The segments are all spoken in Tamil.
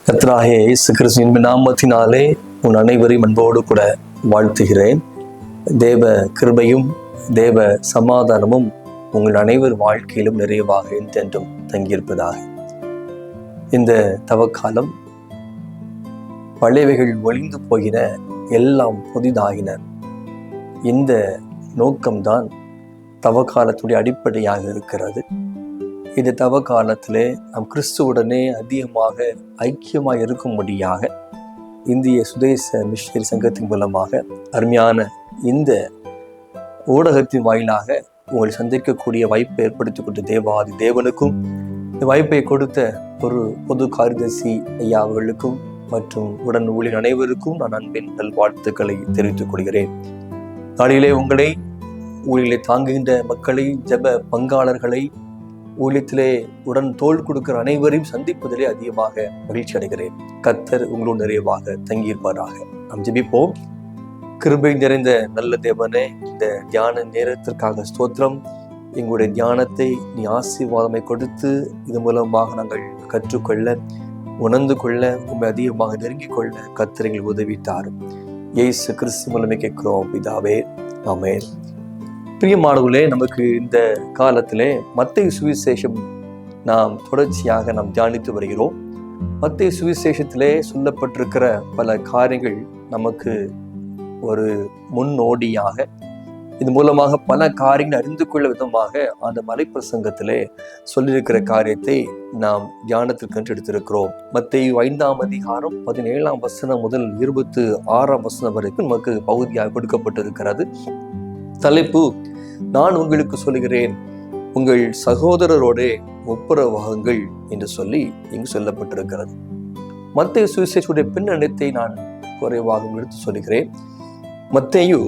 கர்த்தராகிய இயேசு கிறிஸ்துவின் நாமத்தினாலே உன் அனைவரையும் அன்போடு கூட வாழ்த்துகிறேன். தேவ கிருபையும் தேவ சமாதானமும் உங்கள் அனைவர் வாழ்க்கையிலும் நிறைவாக என்றென்றும் தங்கியிருப்பதாக. இந்த தவக்காலம் பழையவைகள் ஒளிந்து போகின, எல்லாம் புதிதாகின. இந்த நோக்கம்தான் தவக்காலத்துடைய அடிப்படையாக இருக்கிறது. இந்த தவ காலத்திலே நாம் கிறிஸ்துவுடனே அதிகமாக ஐக்கியமாக இருக்கும்படியாக இந்திய சுதேச மிஷனரி சங்கத்தின் மூலமாக அருமையான இந்த ஊடகத்தின் வாயிலாக உங்களை சந்திக்கக்கூடிய வாய்ப்பை ஏற்படுத்தி கொண்ட தேவாதி தேவனுக்கும், இந்த வாய்ப்பை கொடுத்த ஒரு பொது காரியதர்சி ஐயா அவர்களுக்கும் மற்றும் உடன் ஊழியர் அனைவருக்கும் நான் அன்பின் நல்வாழ்த்துக்களை தெரிவித்துக் கொள்கிறேன். நாளிலே உங்களை ஊழியர்களை தாங்குகின்ற மக்களை, ஜெப பங்காளர்களை, ஊழியத்திலே உடன் தோள் கொடுக்கிற அனைவரையும் சந்திப்பதிலே அதிகமாக மகிழ்ச்சி அடைகிறேன். கர்த்தர் உங்களோடு நிறைவாக தங்கியிருப்பாராக. நாம் ஜெபிப்போம். கிருபை நிறைந்த நல்ல தேவனே, இந்த தியான நேரத்திற்காக ஸ்தோத்திரம். எங்களுடைய தியானத்தை நீ ஆசீர்வாதமை கொடுத்து இது மூலமாக நாங்கள் கற்றுக்கொள்ள, உணர்ந்து கொள்ள, உண்மை அதிகமாக நெருங்கிக் கொள்ள கர்த்தர் உதவித்தாரும். இயேசு கிறிஸ்து மூலமே கேட்கிறோம் பிதாவே, ஆமென். பிரியமானவர்களே, நமக்கு இந்த காலத்திலே மத்தேயு சுவிசேஷம் நாம் தொடர்ச்சியாக தியானித்து வருகிறோம். மத்தேயு சுவிசேஷத்திலே சொல்லப்பட்டிருக்கிற பல காரியங்கள் நமக்கு ஒரு முன்னோடியாக, இது மூலமாக பல காரியங்கள் அறிந்து கொள்ள விதமாக அந்த மலைப்பிரசங்கத்திலே சொல்லியிருக்கிற காரியத்தை நாம் தியானத்திற்கு எடுத்திருக்கிறோம். மத்தேயு 5ஆம் அதிகாரம் 17ஆம் வசனம் முதல் 26ஆம் வசனம் வரைக்கும் நமக்கு பகுதியாக கொடுக்கப்பட்டிருக்கிறது. தலைப்பு, நான் உங்களுக்கு சொல்லுகிறேன், உங்கள் சகோதரரோட ஒப்புரவாகுங்கள் என்று சொல்லி இங்கு சொல்லப்பட்டிருக்கிறது. மத்தேயு சுவிசேஷனுடைய பின்னணித்தை நான் குறைவாக எடுத்து சொல்லுகிறேன். மத்தேயு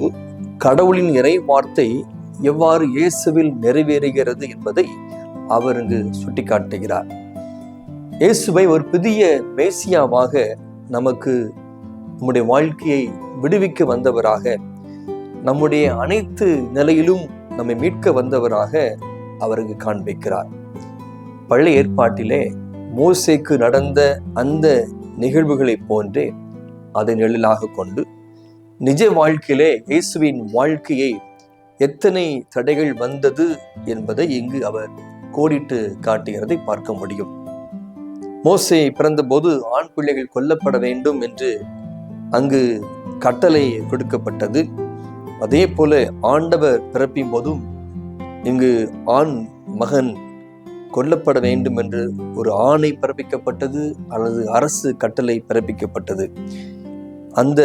கடவுளின் இறை வார்த்தை எவ்வாறு இயேசுவில் நிறைவேறுகிறது என்பதை அவர் இங்கு சுட்டிக்காட்டுகிறார். இயேசுவை ஒரு புதிய மேசியாவாக நமக்கு நம்முடைய வாழ்க்கையை விடுவிக்க வந்தவராக, நம்முடைய அனைத்து நிலையிலும் நம்மை மீட்க வந்தவராக அவருக்கு காண்பிக்கிறார். பழைய ஏற்பாட்டிலே மோசேக்கு நடந்த அந்த நிகழ்வுகளை போன்றே அதை நிழலாக கொண்டு நிஜ வாழ்க்கையிலே இயேசுவின் வாழ்க்கையை எத்தனை தடைகள் வந்தது என்பதை இங்கு அவர் கோடிட்டு காட்டுகிறதை பார்க்க முடியும். மோசே பிறந்தபோது ஆண் பிள்ளைகள் கொல்லப்பட வேண்டும் என்று அங்கு கட்டளை கொடுக்கப்பட்டது. அதே போல ஆண்டவர் பிறப்பின் போதும் இங்கு ஆண் மகன் கொல்லப்பட வேண்டும் என்று ஒரு ஆணை பிறப்பிக்கப்பட்டது, அல்லது அரசு கட்டளை பிறப்பிக்கப்பட்டது. அந்த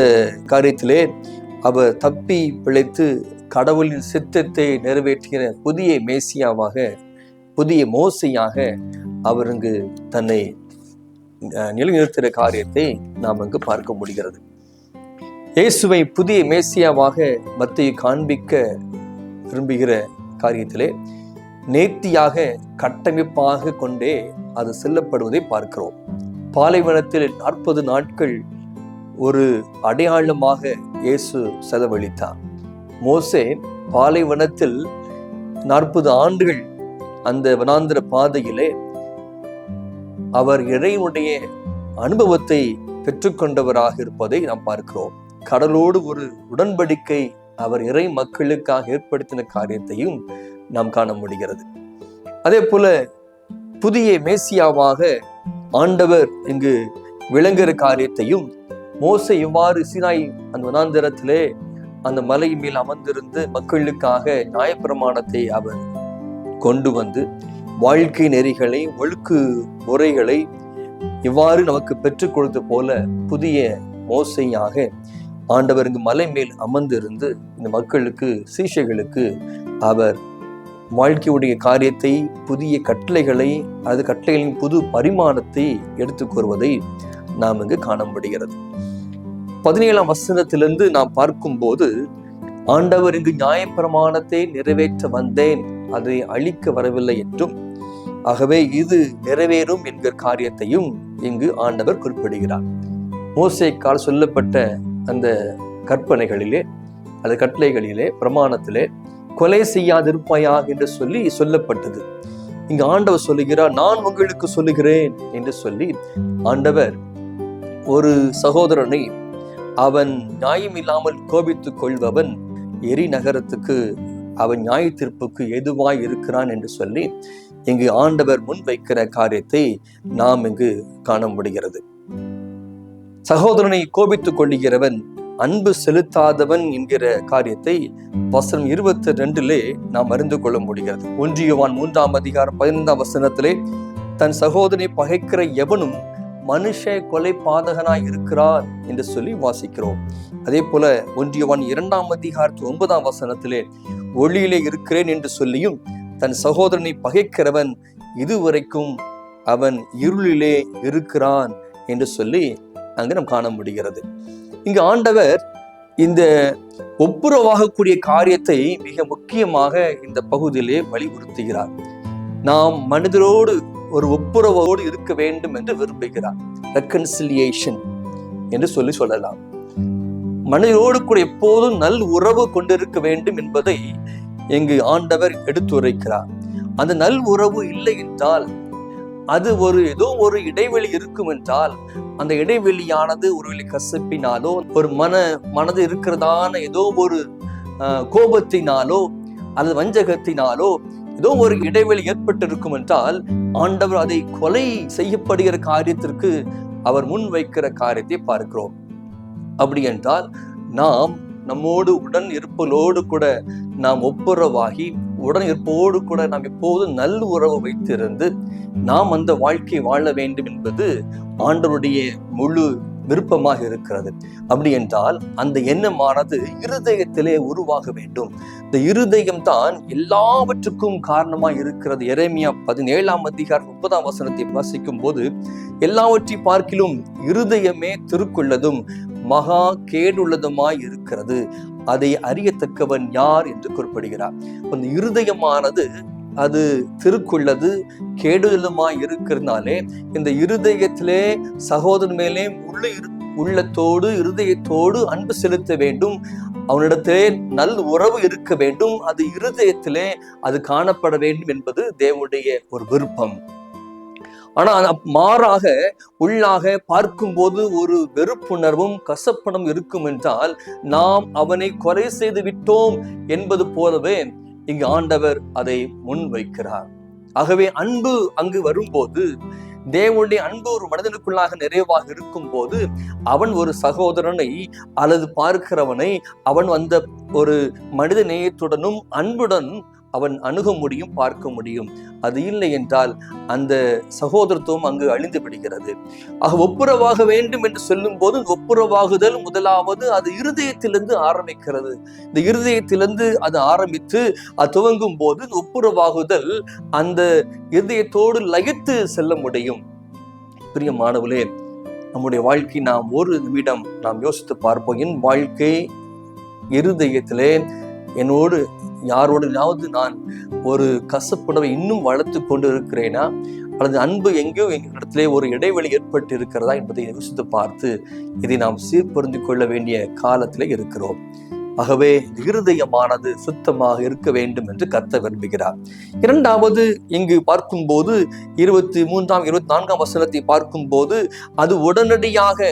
காரியத்திலே அவர் தப்பி பிழைத்து கடவுளின் சித்தத்தை நிறைவேற்றுகிற புதிய மேசியாவாக, புதிய மோசையாக அவர் இங்கு தன்னை நிலைநிறுத்துகிற காரியத்தை நாம் அங்கு பார்க்க முடிகிறது. இயேசுவை புதிய மேசியாவாக மத்தேயு காண்பிக்க விரும்புகிற காரியத்திலே நேர்த்தியாக கட்டமைப்பாக கொண்டே அது செல்லப்படுவதை பார்க்கிறோம். பாலைவனத்தில் 40 நாட்கள் ஒரு அடையாளமாக இயேசு செலவழித்தார். மோசே பாலைவனத்தில் 40 ஆண்டுகள் அந்த வனாந்திர பாதையிலே அவர் இறைவனுடைய அனுபவத்தை பெற்றுக்கொண்டவராக இருப்பதை நாம் பார்க்கிறோம். கடலோடு ஒரு உடன்படிக்கை அவர் இறை மக்களுக்காக ஏற்படுத்தின காரியத்தையும் நாம் காண முடிகிறது. அதே போல புதிய மேசியாவாக ஆண்டவர் இங்கு விளங்குகிற காரியத்தையும், மோசே எவ்வாறு சீனாய் அந்த வனாந்திரத்திலே அந்த மலை மேல் அமர்ந்திருந்து மக்களுக்காக நியாயப்பிரமாணத்தை அவர் கொண்டு வந்து வாழ்க்கை நெறிகளை, ஒழுக்கு முறைகளை இவ்வாறு நமக்கு பெற்றுக் கொடுத்த போல புதிய மோசையாக ஆண்டவர் இங்கு மலை மேல் அமர்ந்திருந்து இந்த மக்களுக்கு, சீஷைகளுக்கு அவர் வாழ்க்கையுடைய காரியத்தை, புதிய கட்டளைகளை, அது கட்டளைகளின் புது பரிமாணத்தை எடுத்துக் கூறுவதை நாம் இங்கு காண முடிகிறது. 17ஆம் வசனத்திலிருந்து நாம் பார்க்கும் போது, ஆண்டவர் இங்கு நியாயப்பிரமாணத்தை நிறைவேற்ற வந்தேன், அதை அழிக்க வரவில்லை என்றும், ஆகவே இது நிறைவேறும் என்கிற காரியத்தையும் இங்கு ஆண்டவர் குறிப்பிடுகிறார். மோசேக்கால் சொல்லப்பட்ட அந்த கற்பனைகளிலே, அந்த கட்டளைகளிலே, பிரமாணத்திலே கொலை செய்யாதிருப்பாயாக என்று சொல்லி சொல்லப்பட்டது. இங்கு ஆண்டவர் சொல்லுகிறார், நான் உங்களுக்கு சொல்லுகிறேன் என்று சொல்லி ஆண்டவர் ஒரு சகோதரனை அவன் நியாயமில்லாமல் கோபித்துக் கொள்பவன் எரி நகரத்துக்கு அவன் நியாய தீர்ப்புக்கு எதுவாய் இருக்கிறான் என்று சொல்லி இங்கு ஆண்டவர் முன்வைக்கிற காரியத்தை நாம் இங்கு காண முடிகிறது. சகோதரனை கோபித்துக் கொள்ளுகிறவன் அன்பு செலுத்தாதவன் என்கிற காரியத்தை வசனம் 22 நாம் அறிந்து கொள்ள முடிகிறது. 1 யோவான் 3:15 தன் சகோதரனை பகைக்கிற எவனும் மனுஷ கொலை பாதகனாய் இருக்கிறான் என்று சொல்லி வாசிக்கிறோம். அதே போல 1 யோவான் 2:9 ஒளியிலே இருக்கிறேன் என்று சொல்லியும் தன் சகோதரனை பகைக்கிறவன் இதுவரைக்கும் அவன் இருளிலே இருக்கிறான் என்று சொல்லி அங்கு நாம் காண முடிகிறது. இங்கு ஆண்டவர் இந்த ஒப்புரவாகக்கூடிய காரியத்தை மிக முக்கியமாக இந்த பகுதியிலே வலியுறுத்துகிறார். நாம் மனிதரோடு ஒரு ஒப்புரவோடு இருக்க வேண்டும் என்று விரும்புகிறார். ரெக்கன்சிலியேஷன் என்று சொல்லலாம். மனிதரோடு கூட எப்போதும் நல் உறவு கொண்டிருக்க வேண்டும் என்பதை இங்கு ஆண்டவர் எடுத்துரைக்கிறார். அந்த நல் உறவு இல்லை என்றால், அது ஏதோ ஒரு இடைவெளி இருக்கும் என்றால், அந்த இடைவெளியானது ஒருவேளை கசப்பினாலோ ஒரு மனது இருக்கிறதான ஏதோ ஒரு கோபத்தினாலோ அல்லது வஞ்சகத்தினாலோ ஏதோ ஒரு இடைவெளி ஏற்பட்டிருக்கும் என்றால், ஆண்டவர் அதை கொலை செய்யப்படுகிற காரியத்திற்கு அவர் முன் வைக்கிற காரியத்தை பார்க்கிறோம். அப்படி என்றால் நாம் நம்மோடு உடன் இருப்போடு கூட நாம் ஒப்புரவாகி உடன் இருப்போடு கூட நாம் எப்போதும் நல்ல உறவு வைத்திருந்து நாம் அந்த வாழ்க்கை வாழ வேண்டும் என்பது ஆண்டவருடைய முழு விருப்பமாக இருக்கிறது. அப்படி என்றால் அந்த எண்ணமானது இருதயத்திலே உருவாக வேண்டும். இந்த இருதயம் தான் எல்லாவற்றுக்கும் காரணமாக இருக்கிறது. எரேமியா 17:30 வாசிக்கும் போது, எல்லாவற்றை பார்க்கிலும் இருதயமே திருக்குள்ளதும் மகா கேடுள்ளதுமாய் இருக்கிறது, அதை அறியத்தக்கவன் யார் என்று குறிப்பிடுகிறார். அந்த இருதயமானது அது திருக்குள்ளது கேடுதலுமாய் இருக்கிறதுனாலே இந்த இருதயத்திலே சகோதரன் மேலே உள்ளத்தோடு இருதயத்தோடு அன்பு செலுத்த வேண்டும். அவனிடத்திலே நல் உறவு இருக்க வேண்டும். அது இருதயத்திலே அது காணப்பட வேண்டும் என்பது தேவனுடைய ஒரு விருப்பம். ஆனால் மாறாக உள்ளாக பார்க்கும்போது ஒரு வெறுப்புணர்வும் கசப்புணர்வும் இருக்கும் என்றால் நாம் அவனை கொலை செய்து விட்டோம் என்பது போலவே இங்கு ஆண்டவர் அதை முன் வைக்கிறார். ஆகவே அன்பு அங்கு வரும்போது, தேவனுடைய அன்பு ஒரு மனிதனுக்குள்ளாக நிறைவாக இருக்கும் போது, அவன் ஒரு சகோதரனை அல்லது பார்க்கிறவனை அவன் அந்த ஒரு மனித நேயத்துடனும் அன்புடன் அவன் அணுக முடியும், பார்க்க முடியும். அது இல்லை என்றால் அந்த சகோதரத்துவம் அங்கு அழிந்து விடுகிறது. ஆக ஒப்புரவாக வேண்டும் என்று சொல்லும் போது ஒப்புரவாகுதல் முதலாவது அது இருதயத்திலிருந்து ஆரம்பிக்கிறது. இந்த இருதயத்திலிருந்து அது ஆரம்பித்து அது துவங்கும் போது ஒப்புரவாகுதல் அந்த இருதயத்தோடு லயித்து செல்ல முடியும். பிரியமானவர்களே, நம்முடைய வாழ்க்கை நாம் ஒரு நிமிடம் நாம் யோசித்து பார்ப்போம். என் வாழ்க்கை இருதயத்திலே என்னோடு யாரோடையாவது நான் ஒரு கசப்புணவை இன்னும் வளர்த்து கொண்டு இருக்கிறேனா, அல்லது அன்பு எங்கேயோ எங்களிடத்திலே ஒரு இடைவெளி ஏற்பட்டு இருக்கிறதா என்பதை யோசித்து பார்த்து இதை நாம் சீர்பொருந்திக் கொள்ள வேண்டிய காலத்திலே இருக்கிறோம். ஆகவே இருதயமானது சுத்தமாக இருக்க வேண்டும் என்று கர்த்தர் விரும்புகிறார். இரண்டாவது இங்கு பார்க்கும்போது 23, 24 பார்க்கும்போது அது உடனடியாக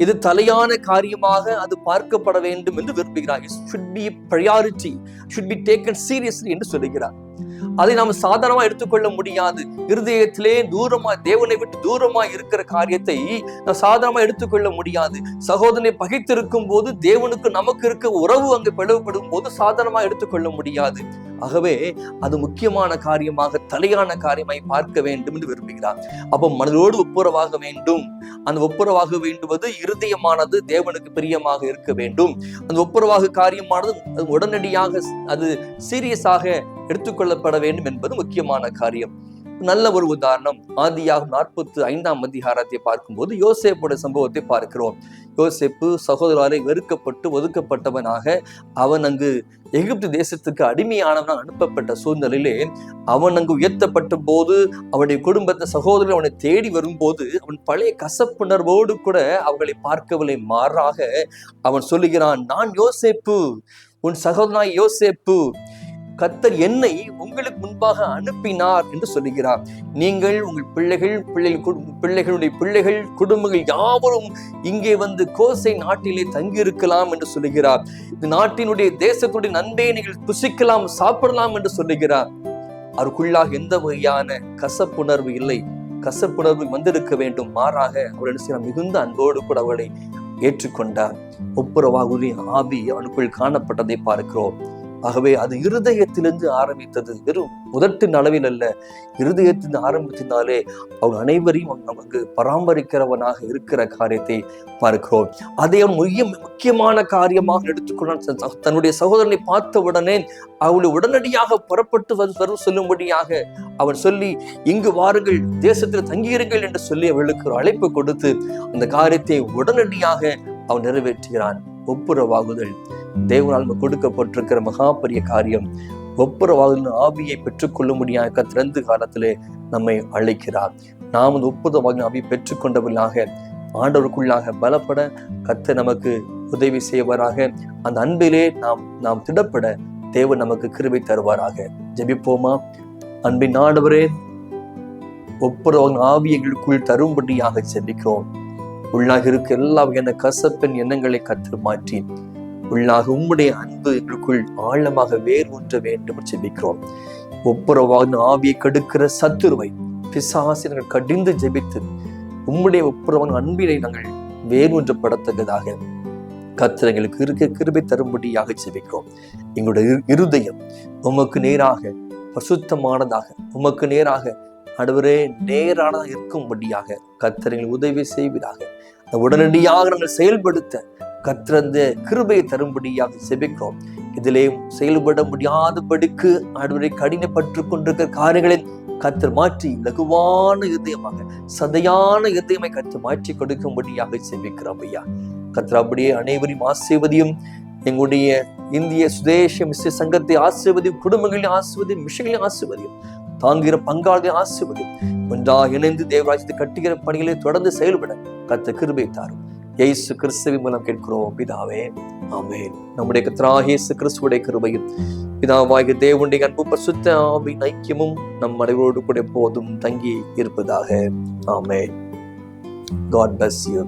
இது தலையான காரியமாக அது பார்க்கப்பட வேண்டும் என்று விரும்புகிறார். It should be a priority, should be taken seriously என்று சொல்லுகிறார். அதை நாம் சாதாரணமா எடுத்துக்கொள்ள முடியாது. இருதயத்திலே தேவனை விட்டு தூரமா இருக்கிற காரியத்தை நாம் சாதாரணமா எடுத்துக்கொள்ள முடியாது. சகோதரனை பகைத்திருக்கும் போது தேவனுக்கு நமக்கு இருக்க உறவு அங்கு பிளவுபடும் போது சாதாரணமா எடுத்துக்கொள்ள முடியாது. ஆகவே அது முக்கியமான காரியமாக தலையான காரியமாய் பார்க்க வேண்டும் என்று விரும்புகிறார். அப்போ மனதோடு ஒப்புரவாக வேண்டும். அந்த ஒப்புரவாக வேண்டுவது இருதயமானது தேவனுக்கு பிரியமாக இருக்க வேண்டும். அந்த ஒப்புரவாக காரியமானது உடனடியாக அது சீரியஸாக எடுத்துக்கொள்ளப்பட வேண்டும் என்பது முக்கியமான காரியம். நல்ல ஒரு உதாரணம், ஆதியாகமம் 45 பார்க்கும்போது யோசேப்புடைய சம்பவத்தை பார்க்கிறோம். யோசேப்பு சகோதரரை வெறுக்கப்பட்டு ஒதுக்கப்பட்டவனாக அவன் அங்கு எகிப்து தேசத்துக்கு அடிமையானவனாக அனுப்பப்பட்ட சூழ்நிலையிலே அவன் அங்கு உயர்த்தப்பட்ட போது அவனுடைய குடும்பத்தை சகோதரர் அவனை தேடி வரும்போது அவன் பழைய கசப்புணர்வோடு கூட அவர்களை பார்க்கவில்லை. மாறாக அவன் சொல்லுகிறான், நான் யோசேப்பு, உன் சகோதரனாய் யோசேப்பு, கர்த்தர் என்னை உங்களுக்கு முன்பாக அனுப்பினார் என்று சொல்லுகிறார். நீங்கள் உங்கள் பிள்ளைகளுடைய பிள்ளைகள் குடும்பங்கள் யாவரும் இங்கே வந்து கோசை நாட்டிலே தங்கியிருக்கலாம் என்று சொல்லுகிறார். இந்த நாட்டினுடைய தேசத்துடைய நன்மையை நீங்கள் புசிக்கலாம், சாப்பிடலாம் என்று சொல்லுகிறார். அவருக்குள்ளாக எந்த வகையான கசப்புணர்வு இல்லை, கசப்புணர்வு வந்திருக்க வேண்டும். மாறாக அவர் மிகுந்த அன்போடு கூட அவளை ஏற்றுக்கொண்டார். ஒப்புரவாகுடைய ஆவி அவனுக்குள் காணப்பட்டதை பார்க்கிறோம். ஆகவே அது இருதயத்திலிருந்து ஆரம்பித்தது, வெறும் முதட்டின் அளவில் அல்ல, இருதயத்திலிருந்து ஆரம்பித்தினாலே அவன் அனைவரையும் நமக்கு பராமரிக்கிறவனாக இருக்கிற காரியத்தை பார்க்கிறோம். அதை அவன் முக்கியமான காரியமாக எடுத்துக்கொண்டான். தன்னுடைய சகோதரனை பார்த்த உடனே அவளை உடனடியாக புறப்பட்டு வரும் சொல்லும்படியாக அவன் சொல்லி, இங்கு வாருங்கள், தேசத்தில் தங்கியிருங்கள் என்று சொல்லி அவளுக்கு ஒரு அழைப்பு கொடுத்து அந்த காரியத்தை உடனடியாக அவன் நிறைவேற்றுகிறான். ஒப்புரவாகுதல் தேவனால் கொடுக்கப்பட்டிருக்கிற மகா பெரிய காரியம். ஒப்புரவாகுதல் ஆவியை பெற்றுக்கொள்ள முடியாத திறந்து காலத்திலே நம்மை அழைக்கிறார். நாம் அந்த ஒப்புரவாகுதல் ஆவியை பெற்றுக்கொண்டவர்களாக ஆண்டவருக்குள்ளாக பலப்பட கர்த்தர் நமக்கு உதவி செய்வாராக. அந்த அன்பிலே நாம் திடப்பட தேவன் நமக்கு கிருபை தருவாராக. ஜெபிப்போமா. அன்பின் ஆண்டவரே, ஒப்புரவாகுதல் ஆவி எங்களுக்குள் தரும்படியாக ஜெபிக்கிறோம். உள்ளாக இருக்க எல்லா வகையான கசப்பின் எண்ணங்களை கர்த்தர் மாற்றி உள்ளாக உம்முடைய அன்பு எங்களுக்குள் ஆழமாக வேர் ஊன்ற வேண்டும் ஜெபிக்கிறோம். ஒப்புரவாகுதல் ஆவியை கெடுக்கிற சத்துருவை பிசாசை நாங்கள் கடிந்து ஜெபித்து உம்முடைய ஒப்புரவாகுதல் அன்பினை நாங்கள் வேர் ஊன்றப்படத்தக்கதாக கர்த்தர் எங்களுக்கு இருக்க கிருபை தரும்படியாக ஜெபிக்கிறோம். எங்களுடைய இருதயம் உமக்கு நேராக பரிசுத்தமானதாக, உமக்கு நேராக ஆண்டவரே நேரானதாக இருக்கும்படியாக கர்த்தர் எங்களுக்கு உதவி செய்வீராக. உடனடியாக நாங்கள் செயல்படுத்த கர்த்தர் அந்த கிருபையை தரும்படியாக ஜெபிக்கிறோம். இதிலே செயல்பட முடியாதபடிக்கு ஆண்டவரை கடினப்பட்டு கொண்டிருக்கிற காரியங்களை கர்த்தர் மாற்றி லகுவான இதயமாக, சதையான இதயமை கர்த்தர் மாற்றி கொடுக்கும்படியாக ஜெபிக்கிறோம் ஐயா. கர்த்தர் அப்படியே அனைவரையும் ஆசீர்வதியும். எங்களுடைய இந்திய சுதேச மிஸ்ர சங்கத்தை ஆசீர்வதியும், குடும்பங்களின் ஆசீர்வதியும், மிஷன்களின் ஆசீர்வதியும், தாங்குகிற பங்காளிகளை ஆசீர்வதியும். ஒன்றாக இணைந்து தேவராஜ்யத்தை கட்டுகிற பணிகளை தொடர்ந்து செயல்பட கர்த்தர் கிருபை தாரும். இயேசு கிறிஸ்துவின் மூலம் கேட்கிறோம் பிதாவே, ஆமென். நம்முடைய கர்த்தராகிய இயேசு கிறிஸ்துவுடைய கிருபையும் பிதாவாகிய தேவனுடைய அன்பும் பரிசுத்த ஆவியின் ஐக்கியமும் நம் அனைவரோடு கூட எப்போதும் தங்கி இருப்பதாக. ஆமென். God bless you.